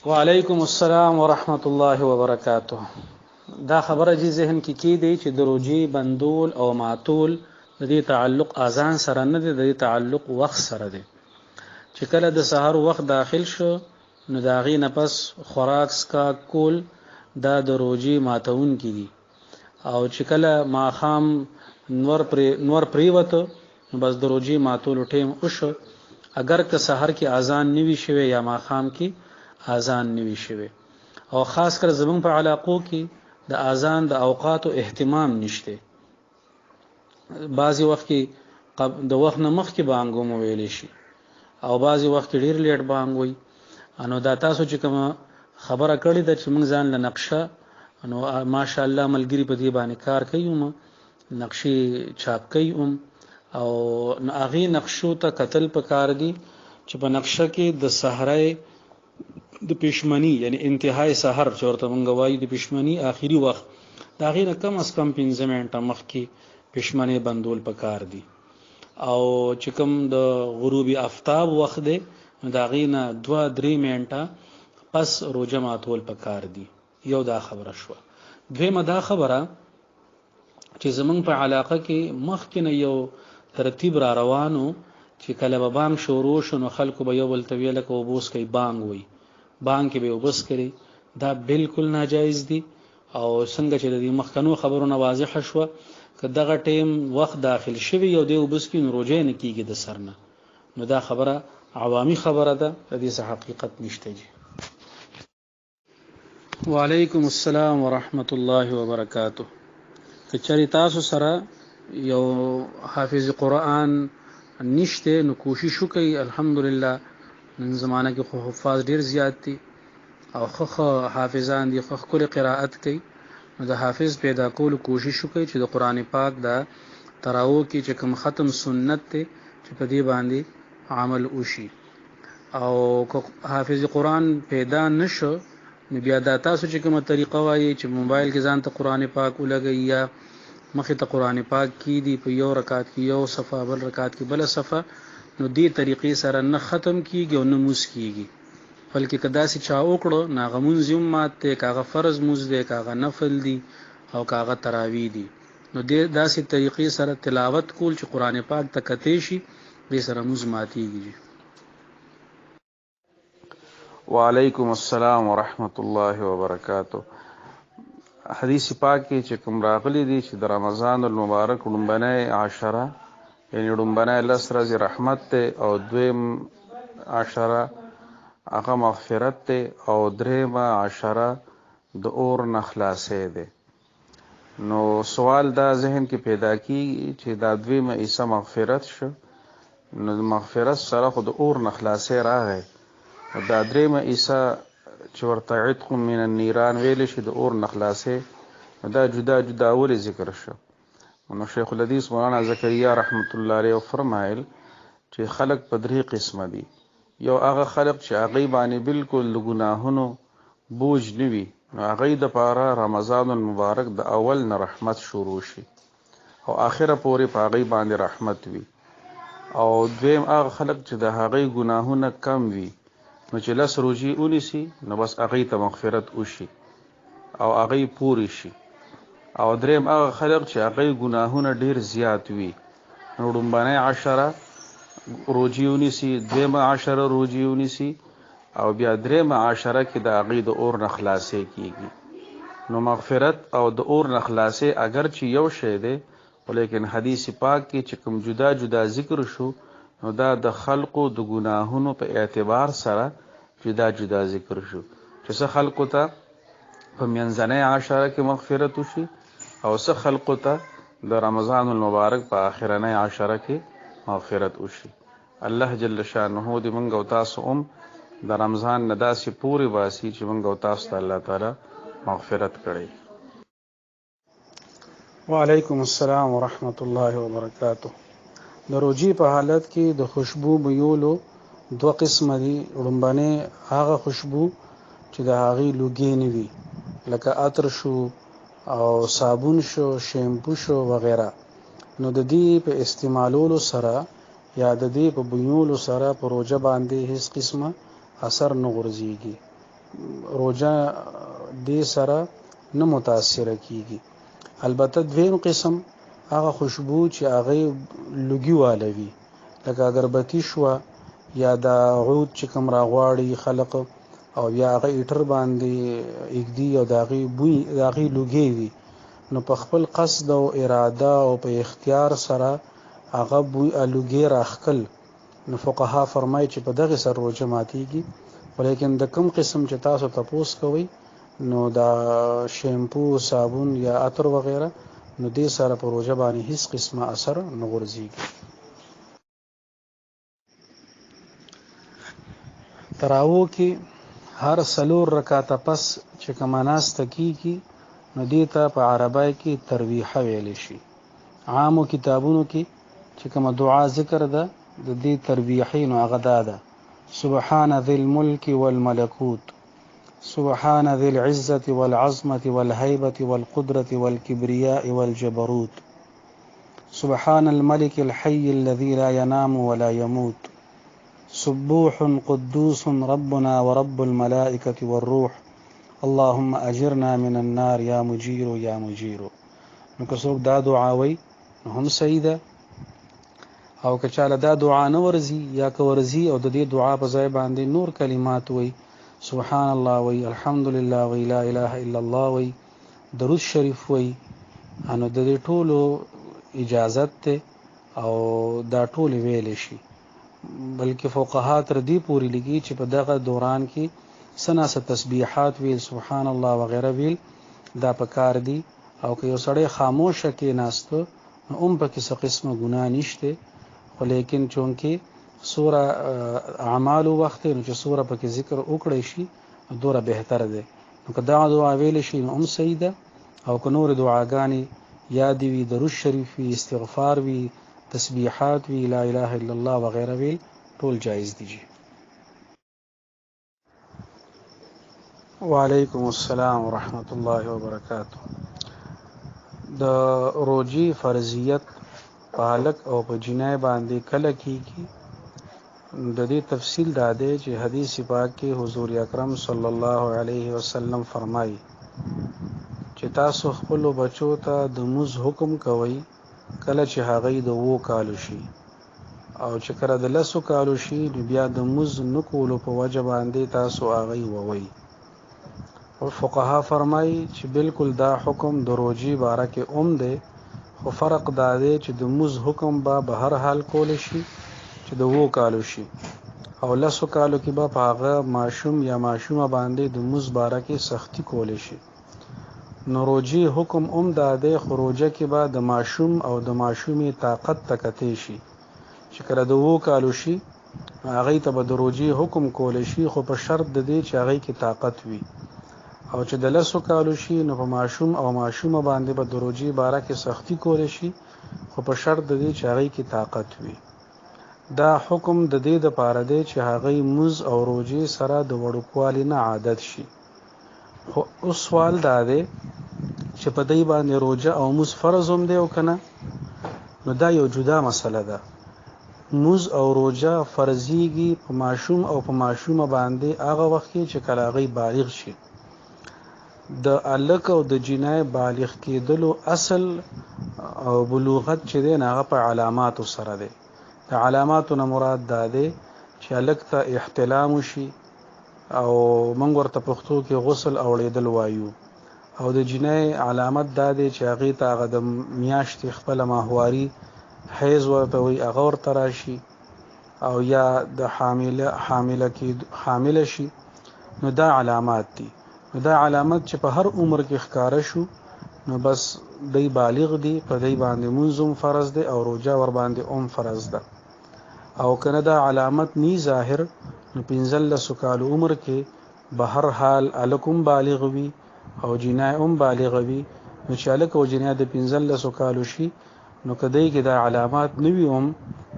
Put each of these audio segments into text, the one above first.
وعلیکم السلام ورحمت الله وبرکاته. دا خبره چې ذهن کې دی چې د روجي بندول او معطول د دې تعلق اذان سره نه دی، د دې تعلق وخت سره دی. چې کله د سحر وخت داخل شو نو دا غي نفس خوراک سکا کول دا د روجي ماتون کې دي، او چې کله ماخام نور پریوته نو بس د روجي ماتول ټیم وشو. اگر که سحر کې اذان نیوي شوی یا ماخام کې اذان نیوي شوی، او خاص کر زمون په علاقو کې د اذان د اوقاتو اهتمام نشته. بعضی وخت کې د وخت نه مخکې بانګ مو ویل شي او بعضی وخت ډیر لیټ بانګ وي. انو دا تاسو چې کوم خبره کړې ده چې موږ ځان له نقشه، انو ماشاءالله ملګری په دې باندې کار کوي، نقشې چاپ کوي، او هغه نقشو ته قتل پکار دي چې په نقشه کې د صحرای د پښمنی یعنی انتهای سحر چې ورته مونږ وایو د پښمنی آخري وخت دا غینه کم از کم 15 منټه مخکې پښمنی بندول پکار دي، او چې کوم د غروبي آفتاب وخت دی دا غینه 2-3 منټه پس روزه ماتول پکار دي. یو دا خبره شو. دویمه دا خبره چې زمونږ په علاقه کې مخکې نه یو ترتیب را روانو چې کله به بانګ شروع شو نو خلکو به یو بل ته ویل کوي بوس کوي بانګ وي، بانک به وبس کړي. دا بالکل ناجایز دي، او څنګه چې د مخکنو خبرونه واضح شوه که دغه ټیم وخت داخل شوی یو دی وبس کې نو روزه نه کیږي د سرنه، نو دا خبره عوامي خبره ده، د دې حقیقت نشته. جی وعلیکم السلام ورحمت الله وبرکاته. کچری تاسو سره یو حافظ قرآن نشته نو کوشش وکړئ. الحمدلله نن زمانه کې خو حفاظ ډیر زیات دي او خو حافظان دي، خو کله قرائت کوي. نو د حافظ پیدا کول کوشش وکړي چې د قران پاک دا تراو کې چې کوم ختم سنت ته چې په دې باندې عمل وشي. او حافظ قرآن پیدا نشو نو بیا دا تاسو چې کومه طریقه وایي چې موبایل کې ځان ته قران پاک ولګي یا مخې ته قران پاک کې دی په یو رکعت کې یو صفه، بل رکعت کې بل صفه، نو دې طریقې سره نه ختم کیږي او نه موس کیږي. بلکې کدا سي چا وکړو ناغمون زم ماته کاغه فرض موز دی، کاغه نفل دی، او کاغه تراوی دی، نو دې داسې طریقې سره تلاوت کول چې قران پاک ته کته شي دې سره موز ماتيږي. وعلیکم السلام ورحمت الله وبرکاته. حدیث پاک کې چې کوم راغلي دي چې د رمضان المبارک لومبنه عشره یعنی لومبنه لس ورځې رحمت ته، او دویم عشره هغه مغفرت ته، او درېمه عشره د اور نه خلاصې ده. نو سوال دا ذهن کې پیدا کیږي چې دا دویمه عیسی مغفرت شو، نو مغفرت سره خو د اور نه خلاصې راغی، دا درېمه عیسی چې ورته عتق من النيران ویل شي د اور نه خلاصې، دا جدا جدا ولې ذکر شو؟ نو شیخ الحدیث مولانا زکریا رحمت الله علیه فرمایل چې خلق په درې قسمه دي. یو هغه خلق چې هغه باندې بالکل د ګناهونو بوج نوي، نو هغه د پاره رمضان المبارک د اول نه رحمت شروع شي او اخره پورې په هغه باندې رحمت وي. او دویم هغه خلق چې د هغه ګناهونه کم وي، نو چې لس روزي ونیسي نو بس هغه ته مغفرت وشي او هغه پوری شي. او دریم هغه خلق چې هغه ګناهونه ډیر زیات وي، نو لومبنه عشره روزي ونیسي، دویمه عشره روزي ونیسي، او بیا دریمه عشره کې د هغه د اور نه خلاصې کیږي. نو مغفرت او د اور نه خلاصې اگر چې یو شی دی، ولیکن حدیث پاک کې چې کوم جدا جدا ذکر شو نو دا د خلقو د ګناهونو په اعتبار سره جدا جدا ذکر شو، چې څه خلقو ته په منځنۍ عشره کې مغفرت وشي او څه خلقو ته د رمضان المبارک په آخرنۍ عشره کې مغفرت وشي. الله جل شانه دې موږ او تاسو د رمضان نه داسې پورې باسي چې موږ او تاسو ته الله تعالی مغفرت کړي. وعلیکم السلام ورحمت الله وبرکاته. د روجي په حالت کې د خوشبو بویولو دو قسم دي. لومبنه هغه خوشبو چې د هغې لوګي نه وي، لکه عطر شو او صابون شو، شیمپو شو وغیرہ. نو د دې په استعمالولو سره یا د دې په بویولو سره په روجه باندې هیڅ قسمه اثر نه غورځيږي. روزه دې سره نه متاثر کیږي. البته دویم قسم هغه خوشبو چې هغه لوګي والوي لکه اگربتی شو یا د عود چې کوم راغواړي خلق او یا هغه ایټر باندې اګدي او داغي بوی داغي لوګي وي نو په خپل قصد او اراده او په اختیار سره هغه بوی لوګي راخکل نو فقها فرمایي چې په دغه سر روزه ماتيږي. ولیکن د کوم قسم چې تاسو تپوس کوئ نو دا شیمپو صابون یا عطر وغیرہ نو دې سره په روزه باندې هیڅ قسمه اثر نه ورځيږي. تراوو کې هر سلور رکعاته پس چې کومه ناسته کیږي نو دې ته په عربی کې ترویحه ویل شي. عامو کتابونو کې چې کومه دعا ذکر ده د دې ترویحین او هغه ده سبحان ذي الملك والملكوت سبحان ذي العزة والعظمة والهيبة والقدرة والكبرياء والجبروت سبحان الملك الحي الذي لا ينام ولا يموت سبوح قدوس ربنا ورب الملائكة والروح اللهم أجرنا من النار يا مجير يا مجير. نو که څوک دا دعا وي نو هم صحیح ده او که چاله دا دعا نه ورزي یا که ورزي او د دې دعا په ځای باندې نور کلمات وي سبحان الله وي الحمدلله وي لا اله الا الله وي درود شریف وي انو د دې ټولو اجازت ته او دا ټول ویل شي. بلکې فقها تر دې پورې لګي چې په دغه دوران کې سناسه تسبیحات ویل سبحان الله وغیرہ ویل دا پکار دي او که یو سړی خاموشه کې ناستو نو په کې څه قسمه ګناه نشته ولیکن چونکه سوره اعمال وخت نو چې سوره په کې ذکر وکړي شي دوره بهتره ده. نو که دا دعا ویل شي نو صحیح ده او که نور دعاګانی یاد وي درود شریف وي استغفار وي تسبیحات وی لا اله الا الله وغیرہ ویل ټول جایز دي. وعلیکم السلام ورحمت الله وبرکاته. د روزي فرضیت پالک او په جنای باندې کله کیږي د دې تفصیل دا دی چې حدیث پاک کې حضور اکرم صلی الله علیه وسلم فرمایي چې تاسو خپل بچو ته د موز حکم کوئ کله چې هغه د 2 کالو شي او چې کله د 10 کالو شي بیا د موز نکولو په وجه باندې تاسو هغه ووي. او فقها فرمایي چې بالکل دا حکم د روزي باره کې دی خو فرق دا دی چې د موز حکم به هر حال کول شي چې د 2 کالو شي او 10 کالو کې به هغه ماشوم یا ماشومه باندې د موز باره کې سختی کول شي. نو روزي حکم دا دی خو روزه کې به د ماشوم او د ماشومې طاقت تکته شي چې کله د 2 کالو شي هغه ته به د روزي حکم کول شي خو په شرط د دې چې هغه کې طاقت وي او چې د 10 کالو شي نو په ماشوم او ماشومه باندې به د روزي باره کې سختی کول شي خو په شرط د دې چې هغه کې طاقت وي. دا حکم د دې د پاره دی چې هغه موز او روزي سره د وړوکوالي نه عادت شي. خو اوس سوال دا دی چې په دې باندې روزه او موز فرض هم دی او کنه نو دا یو جدا مسله ده. موز او روزه فرضيږي په ماشوم او په ماشومه باندې هغه وخت چې کله هغه بالغ شي. د الک او د جنای بالغ کېدلو اصل او بلوغت چې دی هغه په علاماتو سره دی. د علاماتو نه مراد دا دی چې الک ته احتلام شي او موږ ورته پښتو کې غسل اوړېدل وایو او د جنای علامت دا دی چې هغه ته هغه د میاشتې خپل ماهواري حیض ورته وي هغه ورته راشي او یا د حامله شي نو دا علامات دي. نو دا علامت چې په هر عمر کې ښکارا شو نو بس دی بالغ دی په دی باندې منظم فرض دی او روزه ور باندې فرض ده. او کنه دا علامت نی ظاهر نو 15 کال عمر کې به هر حال الکم بالغ وي او جنای بالغ وي نو چې الک او جنای د 15 کال شي نو کدی کې دا علامات نوي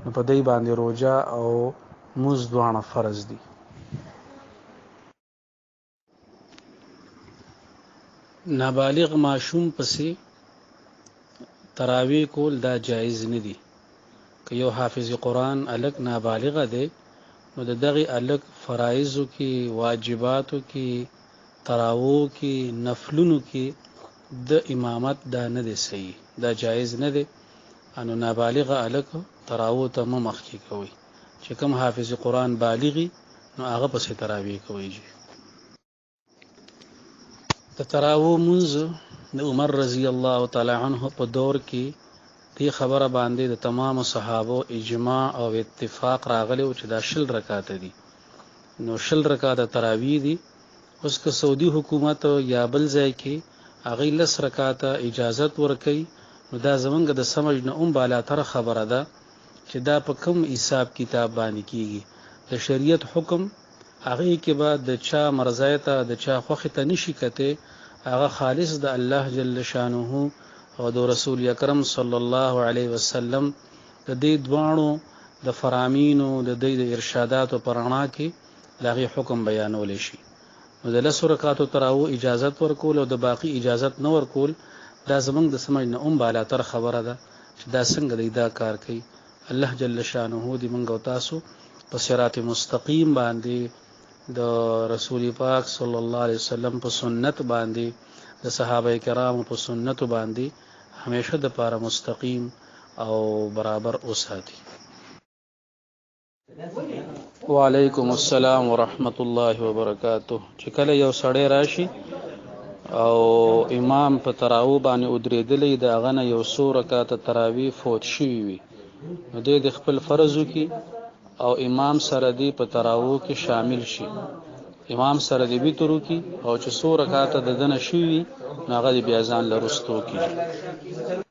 نو په دی باندې روزه او موز دوانه فرض دي. نابالغ ماشوم پسې تراوی کول دا جایز نه دي. که یو حافظ قرآن الک نابالغ دی نو د دغه الګ فرایضو کې واجباتو کې تراوو کې نفلونو کې د امامت دا نه دی صحیح دا جایز نه دی انو نابالغ الګ تراوو ته مخ کې کوي چې کوم حافظ قرآن بالغي نو هغه پسې تراوی کوي د تراوو منځ د عمر رضی الله تعالی عنه په دور کې دې خبره باندې د تمام صحابه اجماع او اتفاق راغلی او چې دا 10 رکعات دي نو 10 رکعات تراوی دي اوس که سعودي حکومت یا بل ځای کې هغه 10 رکعات اجازت ورکړي نو دا زمونږ د سمج نه بالاتر خبره ده چې دا په کوم حساب کتاب باندې کیږي د شریعت حکم هغه کې بعد د چا مرزایته د چا خوخه ته نشي کته هغه خالص د الله جل شانه او د رسول اکرم صلی الله علیه وسلم د دې دوانو د فرامینو د دې ارشادات او پرانا کې لاغي حکم بیانول شي نو د 10 رکعاتو تراو اجازت ورکول او د باقی اجازت نه ورکول دا زمونږ د سمج نه بالاتر خبره ده چې دا څنګه دا کار کوي الله جل شانه دې موږ او تاسو په صراط مستقیم باندې د رسول پاک صلی الله علیه وسلم په سنت باندې د صحابه کرام په سنت باندې همیشه د پاره مستقیم او برابر اوساتي وعلیکم السلام ورحمت الله وبرکاته چې کله یو سړی راشي او امام په تراو باندې ودرېدلې دا غنه یو 100 رکعات تراوی فوت شي وي نو د خپل فرضو کې او امام سره دی په تراو کې شامل شي امام سره دی وترو کې او چې 100 رکعات د دنه شي نو هغه بیا ځان لرستو کې